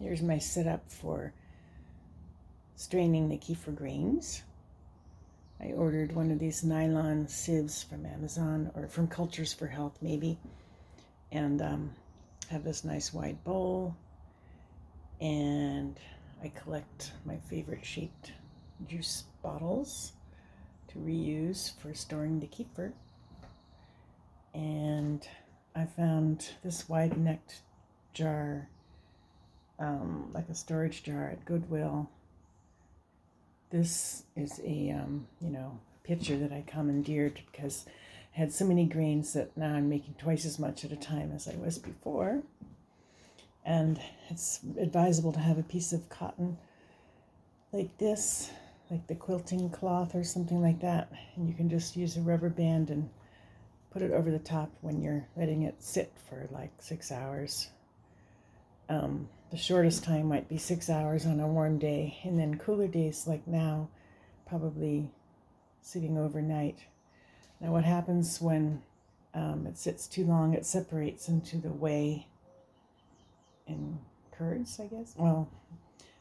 Here's my setup for straining the kefir grains. I ordered one of these nylon sieves from Amazon or from Cultures for Health maybe, and have this nice wide bowl, and I collect my favorite shaped juice bottles to reuse for storing the kefir. And I found this wide-necked jar, like a storage jar at Goodwill. This is a pitcher that I commandeered because I had so many grains that now I'm making twice as much at a time as I was before. And it's advisable to have a piece of cotton like this, like the quilting cloth or something like that, and you can just use a rubber band and put it over the top when you're letting it sit for like 6 hours. The shortest time might be 6 hours on a warm day, and then cooler days like now, probably sitting overnight. Now what happens when it sits too long, it separates into the whey and curds, I guess. Well,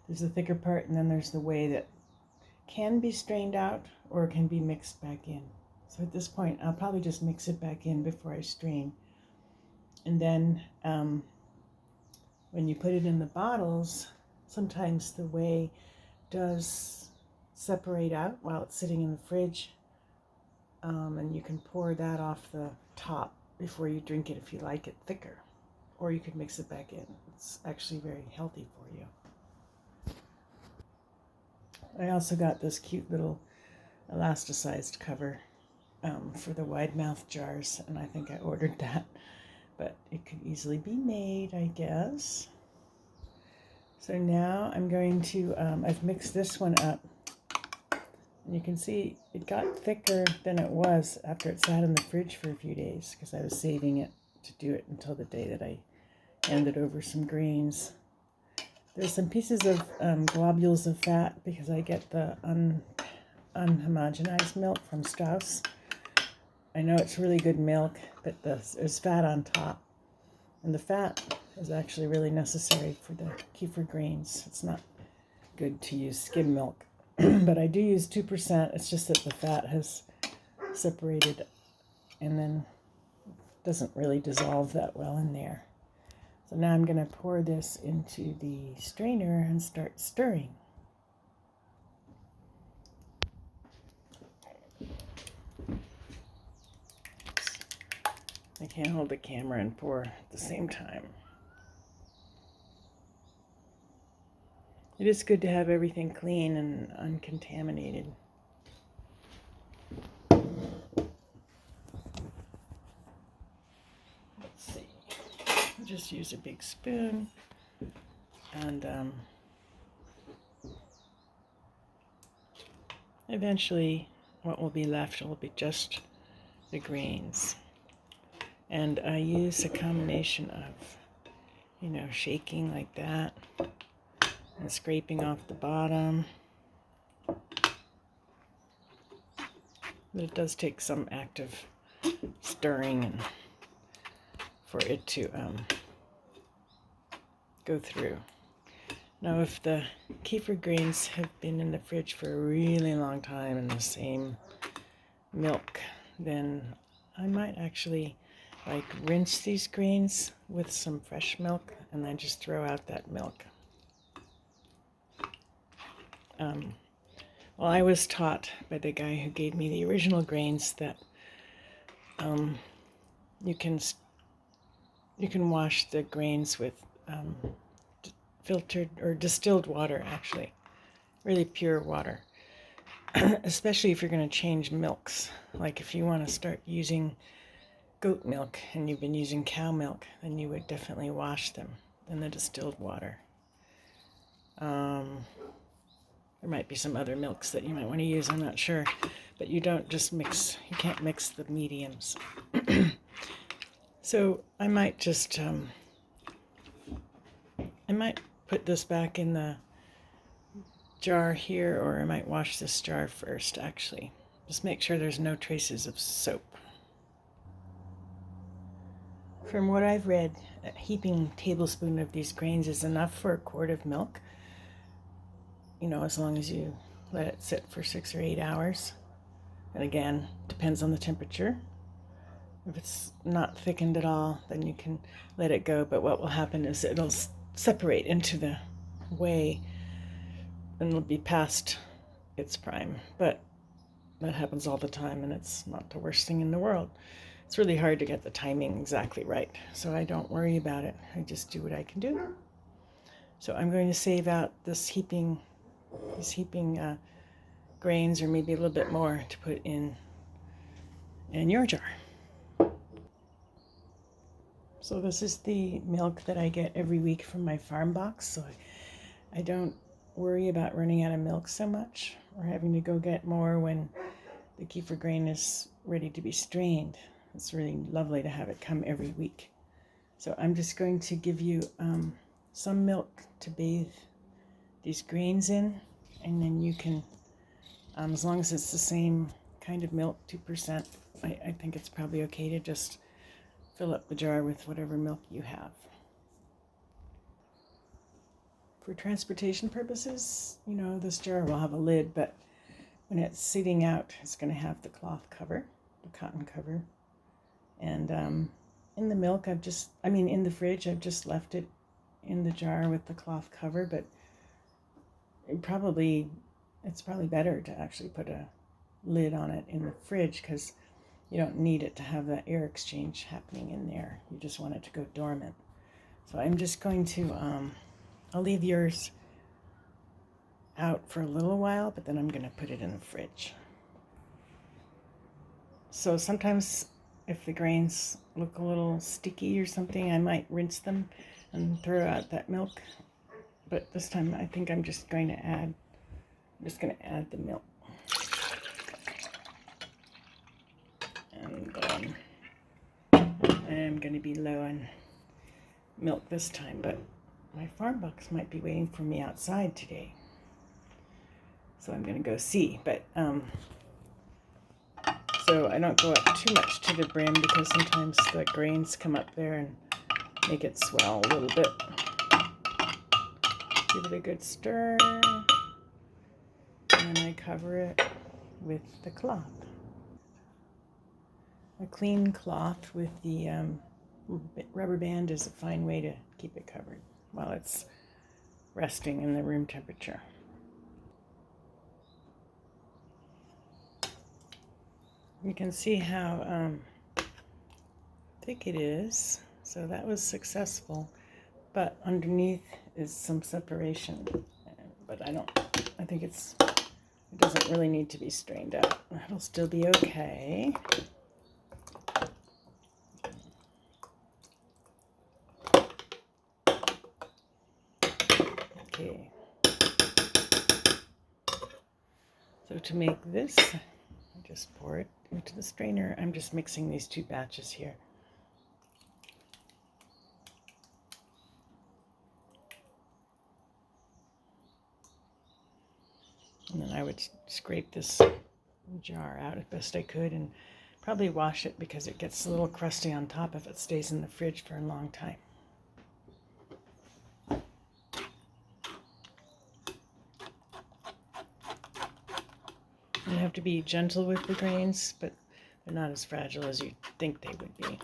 there's the thicker part, and then there's the whey that can be strained out or can be mixed back in. So at this point, I'll probably just mix it back in before I strain. And then when you put it in the bottles, sometimes the whey does separate out while it's sitting in the fridge. And you can pour that off the top before you drink it if you like it thicker. Or you could mix it back in. It's actually very healthy for you. I also got this cute little elasticized cover for the wide mouth jars, and I think I ordered that, but it could easily be made, I guess. So now I'm going to, I've mixed this one up, and you can see it got thicker than it was after it sat in the fridge for a few days, because I was saving it to do it until the day that I handed over some grains. There's some pieces of globules of fat because I get the unhomogenized milk from Strauss. I know it's really good milk, but there's fat on top. And the fat is actually really necessary for the kefir grains. It's not good to use skim milk, but I do use 2%. It's just that the fat has separated and then doesn't really dissolve that well in there. So now I'm going to pour this into the strainer and start stirring. I can't hold the camera and pour at the same time. It is good to have everything clean and uncontaminated. Let's see. Just use a big spoon, and eventually what will be left will be just the grains. And I use a combination of, shaking like that and scraping off the bottom. But it does take some active stirring and for it to go through. Now, if the kefir grains have been in the fridge for a really long time in the same milk, then I might actually rinse these grains with some fresh milk and then just throw out that milk. Well, I was taught by the guy who gave me the original grains that you can wash the grains with filtered or distilled water, actually, really pure water, especially if you're going to change milks. Like if you want to start using goat milk and you've been using cow milk, then you would definitely wash them in the distilled water. There might be some other milks that you might want to use, I'm not sure, but you don't just mix, you can't mix the mediums. So I might just, I might put this back in the jar here, or I might wash this jar first, actually. Just make sure there's no traces of soap. From what I've read, a heaping tablespoon of these grains is enough for a quart of milk, as long as you let it sit for 6 or 8 hours. And again, depends on the temperature. If it's not thickened at all, then you can let it go. But what will happen is it'll separate into the whey and it'll be past its prime. But that happens all the time, and it's not the worst thing in the world. It's really hard to get the timing exactly right, so I don't worry about it. I just do what I can do. So I'm going to save out these heaping grains, or maybe a little bit more, to put in your jar. So this is the milk that I get every week from my farm box, so I don't worry about running out of milk so much, or having to go get more when the kefir grain is ready to be strained. It's really lovely to have it come every week. So I'm just going to give you some milk to bathe these grains in, and then you can, as long as it's the same kind of milk, 2%, I think it's probably okay to just fill up the jar with whatever milk you have. For transportation purposes, this jar will have a lid, but when it's sitting out, it's going to have the cloth cover, the cotton cover. And in the milk, in the fridge, I've just left it in the jar with the cloth cover, but it's probably better to actually put a lid on it in the fridge, because you don't need it to have that air exchange happening in there. You just want it to go dormant. So I'm just going to, I'll leave yours out for a little while, but then I'm going to put it in the fridge. So sometimes if the grains look a little sticky or something, I might rinse them and throw out that milk. But this time I think I'm just going to add the milk. And I am going to be low on milk this time, but my farm box might be waiting for me outside today. So I'm going to go see, but so I don't go up too much to the brim, because sometimes the grains come up there and make it swell a little bit. Give it a good stir, and then I cover it with the cloth. A clean cloth with the rubber band is a fine way to keep it covered while it's resting in the room temperature. You can see how thick it is, so that was successful, but underneath is some separation, but I think it doesn't really need to be strained out. It'll still be okay. Okay. So to make this, I just pour it into the strainer. I'm just mixing these two batches here. And then I would scrape this jar out as best I could and probably wash it, because it gets a little crusty on top if it stays in the fridge for a long time. You have to be gentle with the grains, but they're not as fragile as you think they would be.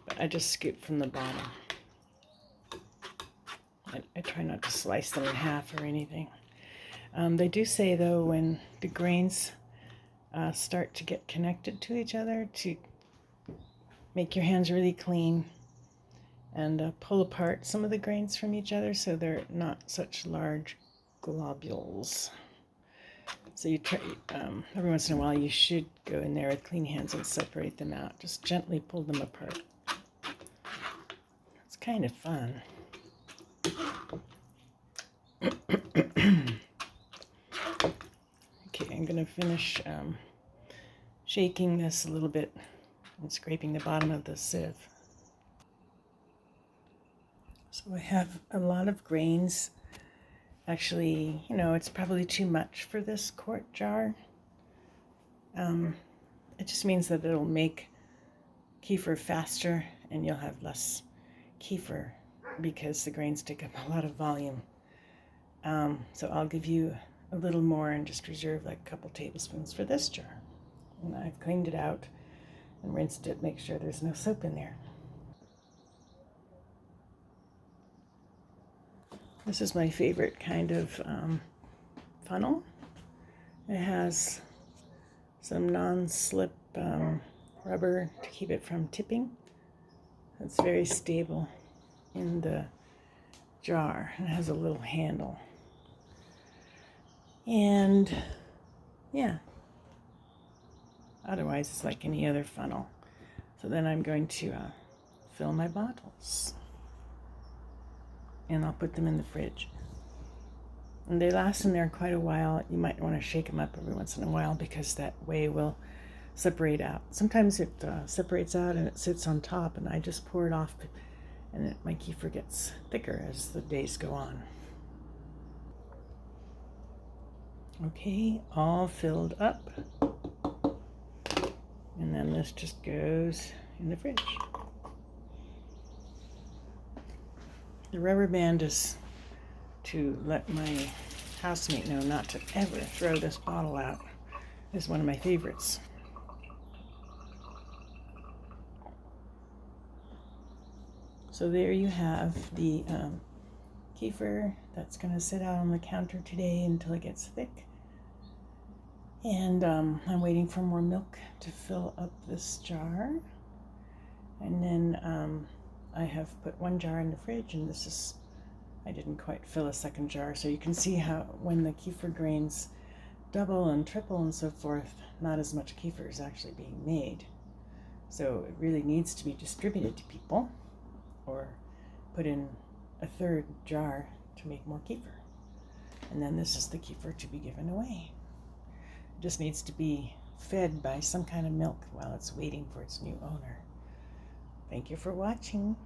But I just scoop from the bottom. I try not to slice them in half or anything. They do say, though, when the grains start to get connected to each other, to make your hands really clean and pull apart some of the grains from each other so they're not such large globules. So you try, every once in a while you should go in there with clean hands and separate them out. Just gently pull them apart. It's kind of fun. Okay, I'm going to finish shaking this a little bit and scraping the bottom of the sieve. So I have a lot of grains. Actually, it's probably too much for this quart jar. It just means that it'll make kefir faster and you'll have less kefir because the grains take up a lot of volume. So I'll give you a little more and just reserve like a couple tablespoons for this jar. And I've cleaned it out and rinsed it, make sure there's no soap in there. This is my favorite kind of funnel. It has some non-slip rubber to keep it from tipping. It's very stable in the jar. It has a little handle. And yeah, otherwise it's like any other funnel. So then I'm going to fill my bottles, and I'll put them in the fridge. And they last in there quite a while. You might want to shake them up every once in a while because that whey will separate out. Sometimes it separates out and it sits on top, and I just pour it off, and my kefir gets thicker as the days go on. Okay, all filled up. And then this just goes in the fridge. The rubber band is to let my housemate know not to ever throw this bottle out. It's one of my favorites. So there you have the kefir that's going to sit out on the counter today until it gets thick. And I'm waiting for more milk to fill up this jar. And then I have put one jar in the fridge, and I didn't quite fill a second jar. So you can see how when the kefir grains double and triple and so forth, not as much kefir is actually being made. So it really needs to be distributed to people, or put in a third jar to make more kefir. And then this is the kefir to be given away. It just needs to be fed by some kind of milk while it's waiting for its new owner. Thank you for watching.